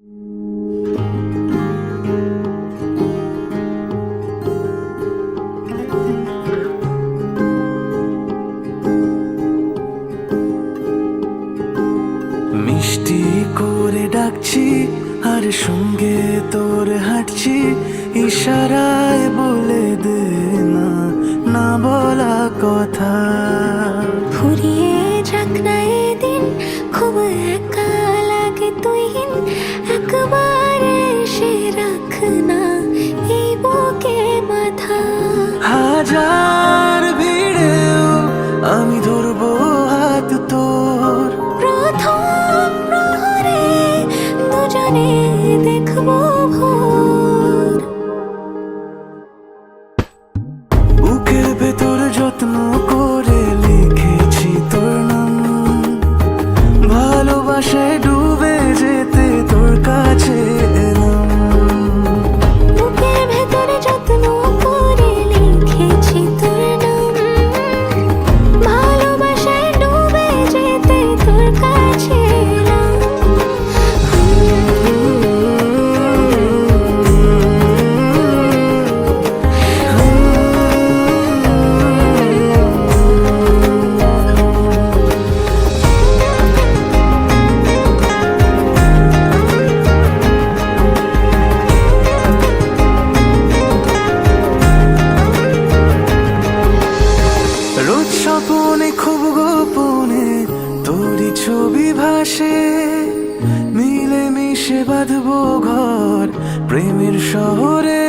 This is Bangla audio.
মিষ্টি করে ডাকছি আর সঙ্গে তোর হাঁটছি, ইশারায় বলে দে না না বলা কথা। ফুরিয়ে যাক না এদিন, খুব একা লাগে তুইহীন, একবার এসে রাখ না এই বুকে মাথা। হাজার ভিড়েও আমি ধরবো হাত তোর, প্রথম প্রহরে দুজনে দেখবো ভোর। বুকের ভেতর যত্ন করে লিখেছি তোর নাম, ভালোবাসায় ডুবে যেতে তোর কাছে এলাম। বুকের ভেতরে যত্ন করে লিখেছি তোর নাম, ভালোবাসায় ডুবে যেতে তোর কাছে এলাম। রোজ স্বপনে খুব গোপনে তোরই ছবি ভাসে, মিলে মিশে বাঁধবো ঘর প্রেমের শহরে।